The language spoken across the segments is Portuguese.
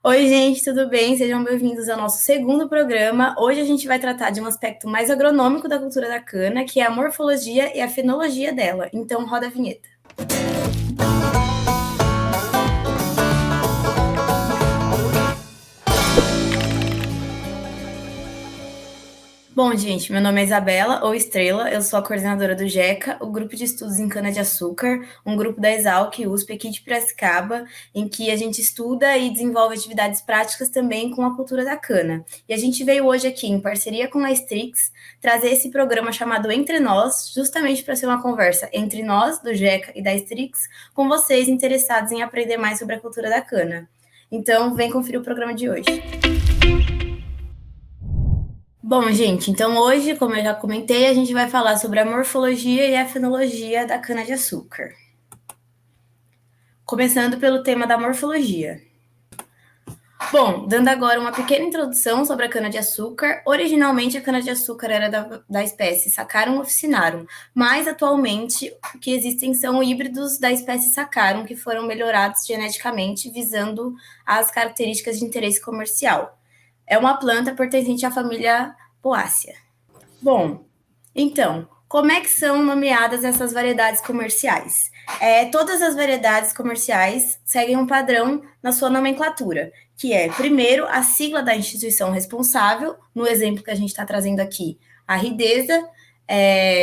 Oi, gente, tudo bem? Sejam bem-vindos ao nosso segundo programa. Hoje a gente vai tratar de um aspecto mais agronômico da cultura da cana, que é a morfologia e a fenologia dela. Então, roda a vinheta. Bom, gente, meu nome é Isabela, ou Estrela, eu sou a coordenadora do GECA, o Grupo de Estudos em Cana-de-Açúcar, um grupo da Exalc USP aqui de Piracicaba, em que a gente estuda e desenvolve atividades práticas também com a cultura da cana. E a gente veio hoje aqui, em parceria com a Strix, trazer esse programa chamado Entre Nós, justamente para ser uma conversa entre nós, do GECA e da Strix, com vocês interessados em aprender mais sobre a cultura da cana. Então, vem conferir o programa de hoje. Bom, gente, então hoje, como eu já comentei, a gente vai falar sobre a morfologia e a fenologia da cana-de-açúcar. Começando pelo tema da morfologia. Bom, dando agora uma pequena introdução sobre a cana-de-açúcar. Originalmente, a cana-de-açúcar era da espécie Saccharum officinarum, mas atualmente o que existem são híbridos da espécie Saccharum que foram melhorados geneticamente visando as características de interesse comercial. É uma planta pertencente à família Poaceae. Bom, então, como é que são nomeadas essas variedades comerciais? Todas as variedades comerciais seguem um padrão na sua nomenclatura, que é, primeiro, a sigla da instituição responsável, no exemplo que a gente está trazendo aqui, a Ridesa,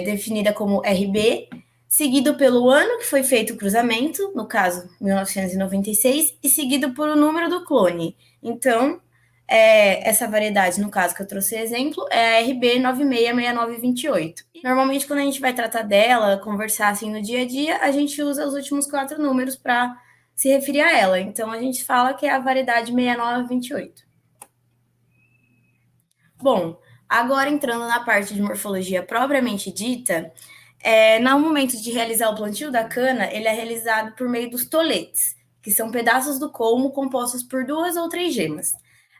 definida como RB, seguido pelo ano que foi feito o cruzamento, no caso, 1996, e seguido por o número do clone. Então, essa variedade, no caso que eu trouxe exemplo, é a RB 966928. Normalmente, quando a gente vai tratar dela, conversar assim no dia a dia, a gente usa os últimos 4 números para se referir a ela. Então, a gente fala que é a variedade 6928. Bom, agora entrando na parte de morfologia propriamente dita, no momento de realizar o plantio da cana, ele é realizado por meio dos toletes, que são pedaços do colmo compostos por 2 ou 3 gemas.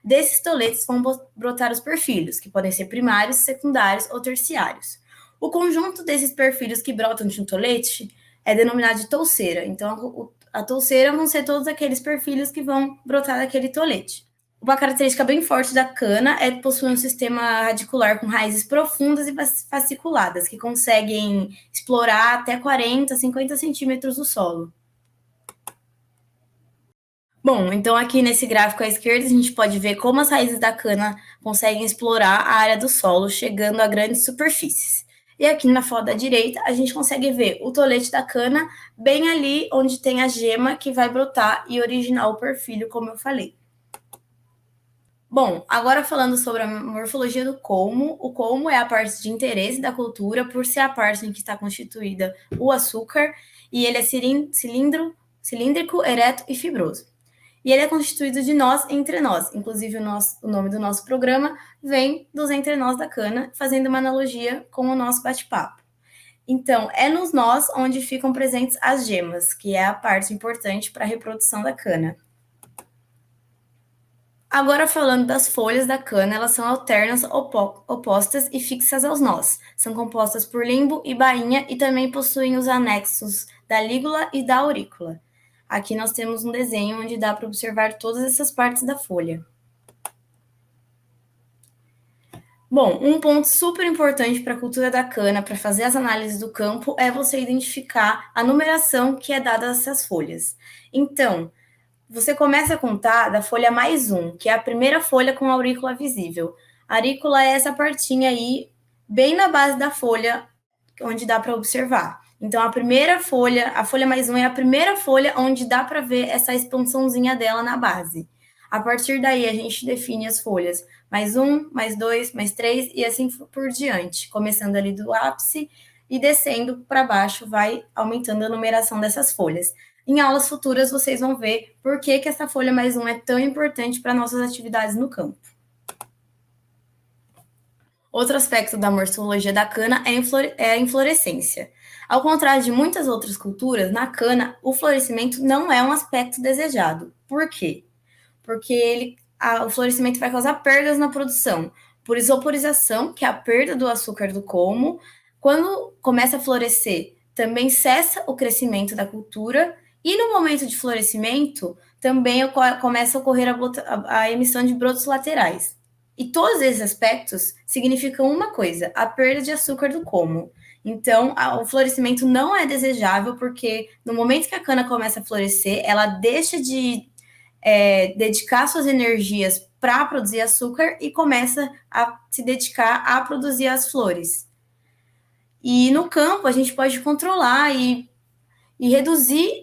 Desses toletes vão brotar os perfilhos, que podem ser primários, secundários ou terciários. O conjunto desses perfilhos que brotam de um tolete é denominado de touceira. Então, a touceira vão ser todos aqueles perfilhos que vão brotar daquele tolete. Uma característica bem forte da cana é possuir um sistema radicular com raízes profundas e fasciculadas, que conseguem explorar até 40, 50 centímetros do solo. Bom, então aqui nesse gráfico à esquerda a gente pode ver como as raízes da cana conseguem explorar a área do solo, chegando a grandes superfícies. E aqui na foto da direita a gente consegue ver o tolete da cana bem ali onde tem a gema que vai brotar e originar o perfilho, como eu falei. Bom, agora falando sobre a morfologia do colmo, o colmo é a parte de interesse da cultura por ser a parte em que está constituída o açúcar, e ele é cilíndrico, ereto e fibroso. E ele é constituído de nós entre nós, inclusive o nome do nosso programa vem dos entre nós da cana, fazendo uma analogia com o nosso bate-papo. Então, é nos nós onde ficam presentes as gemas, que é a parte importante para a reprodução da cana. Agora falando das folhas da cana, elas são alternas, opostas e fixas aos nós. São compostas por limbo e bainha e também possuem os anexos da lígula e da aurícula. Aqui nós temos um desenho onde dá para observar todas essas partes da folha. Bom, um ponto super importante para a cultura da cana, para fazer as análises do campo, é você identificar a numeração que é dada a essas folhas. Então, você começa a contar da folha mais 1, que é a primeira folha com a aurícula visível. A aurícula é essa partinha aí, bem na base da folha, onde dá para observar. Então, a folha mais 1 é a primeira folha onde dá para ver essa expansãozinha dela na base. A partir daí, a gente define as folhas mais 1, mais 2, mais 3 e assim por diante, começando ali do ápice e descendo para baixo, vai aumentando a numeração dessas folhas. Em aulas futuras, vocês vão ver por que essa folha mais 1 é tão importante para nossas atividades no campo. Outro aspecto da morfologia da cana é a inflorescência. Ao contrário de muitas outras culturas, na cana, o florescimento não é um aspecto desejado. Por quê? Porque o florescimento vai causar perdas na produção, por isoporização, que é a perda do açúcar do colmo. Quando começa a florescer, também cessa o crescimento da cultura, e no momento de florescimento, também começa a ocorrer a emissão de brotos laterais. E todos esses aspectos significam uma coisa: a perda de açúcar do como. Então, o florescimento não é desejável, porque no momento que a cana começa a florescer, ela deixa de dedicar suas energias para produzir açúcar e começa a se dedicar a produzir as flores. E no campo, a gente pode controlar e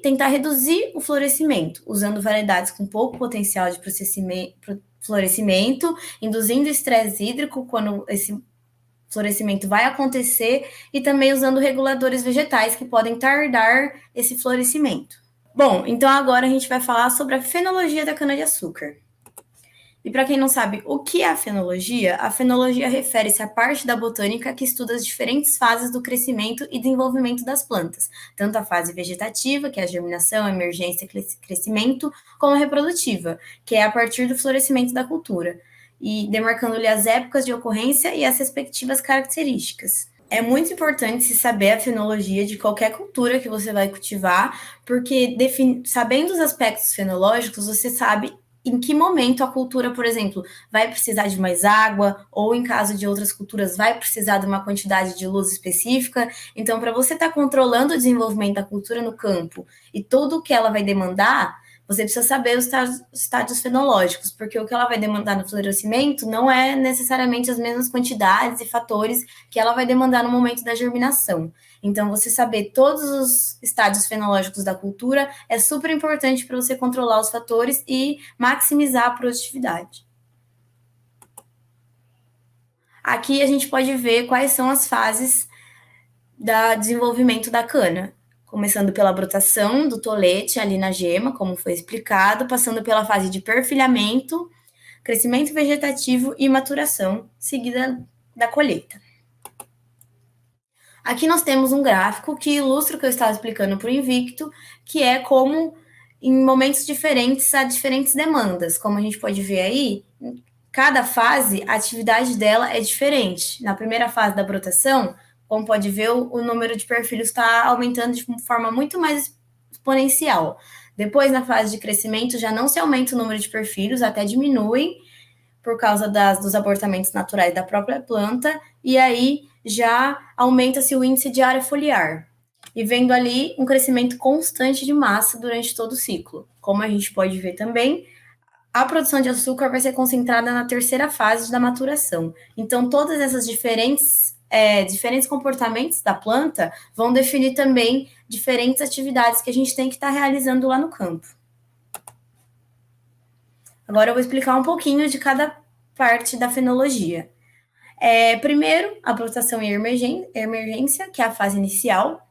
tentar reduzir o florescimento, usando variedades com pouco potencial de florescimento, induzindo estresse hídrico quando esse florescimento vai acontecer, e também usando reguladores vegetais que podem tardar esse florescimento. Bom, então agora a gente vai falar sobre a fenologia da cana-de-açúcar. E para quem não sabe o que é a fenologia refere-se à parte da botânica que estuda as diferentes fases do crescimento e desenvolvimento das plantas, tanto a fase vegetativa, que é a germinação, emergência e crescimento, como a reprodutiva, que é a partir do florescimento da cultura, e demarcando-lhe as épocas de ocorrência e as respectivas características. É muito importante se saber a fenologia de qualquer cultura que você vai cultivar, porque sabendo os aspectos fenológicos, você sabe em que momento a cultura, por exemplo, vai precisar de mais água, ou em caso de outras culturas, vai precisar de uma quantidade de luz específica. Então, para você estar controlando o desenvolvimento da cultura no campo e tudo o que ela vai demandar, você precisa saber os estádios fenológicos, porque o que ela vai demandar no florescimento não é necessariamente as mesmas quantidades e fatores que ela vai demandar no momento da germinação. Então, você saber todos os estádios fenológicos da cultura é super importante para você controlar os fatores e maximizar a produtividade. Aqui a gente pode ver quais são as fases do desenvolvimento da cana, começando pela brotação do tolete ali na gema, como foi explicado, passando pela fase de perfilhamento, crescimento vegetativo e maturação, seguida da colheita. Aqui nós temos um gráfico que ilustra o que eu estava explicando para o Invicto, que é como, em momentos diferentes, há diferentes demandas. Como a gente pode ver aí, cada fase, a atividade dela é diferente. Na primeira fase da brotação, como pode ver, o número de perfilhos está aumentando de forma muito mais exponencial. Depois, na fase de crescimento, já não se aumenta o número de perfilhos, até diminuem por causa dos abortamentos naturais da própria planta, e aí já aumenta-se o índice de área foliar. E vendo ali um crescimento constante de massa durante todo o ciclo. Como a gente pode ver também, a produção de açúcar vai ser concentrada na terceira fase da maturação. Então, todas essas diferentes comportamentos da planta vão definir também diferentes atividades que a gente tem que estar realizando lá no campo. Agora eu vou explicar um pouquinho de cada parte da fenologia. Primeiro, a brotação e emergência, que é a fase inicial,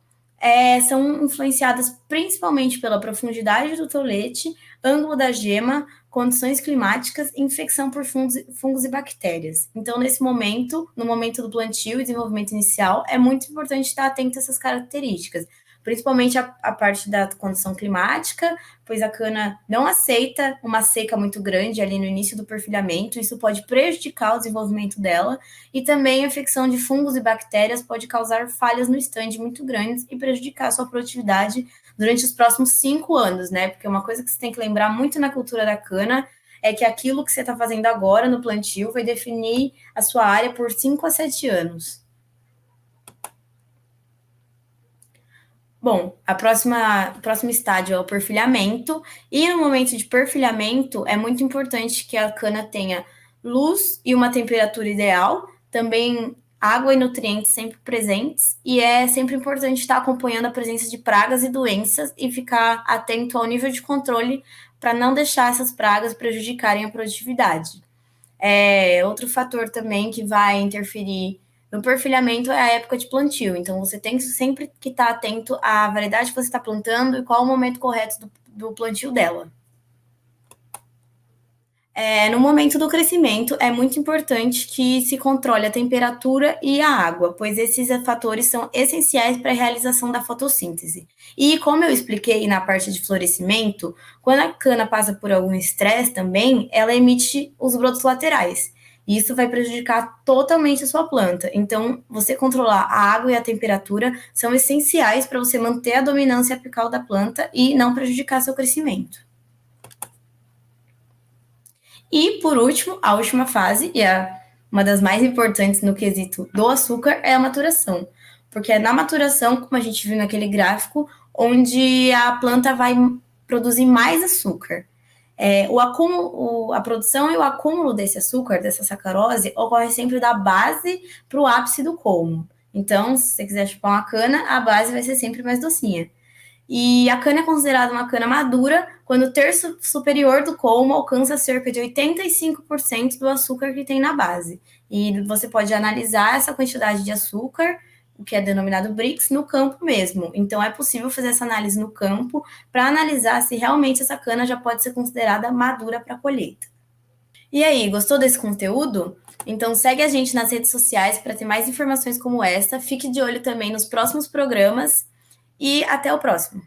são influenciadas principalmente pela profundidade do tolete, ângulo da gema, condições climáticas e infecção por fungos e bactérias. Então, nesse momento, no momento do plantio e desenvolvimento inicial, é muito importante estar atento a essas características, principalmente a parte da condição climática, pois a cana não aceita uma seca muito grande ali no início do perfilhamento, isso pode prejudicar o desenvolvimento dela, e também a infecção de fungos e bactérias pode causar falhas no estande muito grandes e prejudicar a sua produtividade durante os próximos 5 anos, né? Porque uma coisa que você tem que lembrar muito na cultura da cana é que aquilo que você está fazendo agora no plantio vai definir a sua área por 5 a 7 anos. Bom, o próximo estágio é o perfilhamento, e no momento de perfilhamento é muito importante que a cana tenha luz e uma temperatura ideal, também água e nutrientes sempre presentes, e é sempre importante estar acompanhando a presença de pragas e doenças e ficar atento ao nível de controle para não deixar essas pragas prejudicarem a produtividade. Outro fator também que vai interferir no perfilhamento é a época de plantio, então você tem sempre que estar atento à variedade que você está plantando e qual o momento correto do plantio dela. No momento do crescimento, é muito importante que se controle a temperatura e a água, pois esses fatores são essenciais para a realização da fotossíntese. E como eu expliquei na parte de florescimento, quando a cana passa por algum estresse também, ela emite os brotos laterais. E isso vai prejudicar totalmente a sua planta. Então, você controlar a água e a temperatura são essenciais para você manter a dominância apical da planta e não prejudicar seu crescimento. E, por último, a última fase, e uma das mais importantes no quesito do açúcar, é a maturação. Porque é na maturação, como a gente viu naquele gráfico, onde a planta vai produzir mais açúcar. A produção e o acúmulo desse açúcar, dessa sacarose, ocorre sempre da base para o ápice do colmo. Então, se você quiser chupar uma cana, a base vai ser sempre mais docinha. E a cana é considerada uma cana madura quando o terço superior do colmo alcança cerca de 85% do açúcar que tem na base. E você pode analisar essa quantidade de açúcar, o que é denominado Brix, no campo mesmo. Então, é possível fazer essa análise no campo para analisar se realmente essa cana já pode ser considerada madura para colheita. E aí, gostou desse conteúdo? Então segue a gente nas redes sociais para ter mais informações como essa. Fique de olho também nos próximos programas e até o próximo.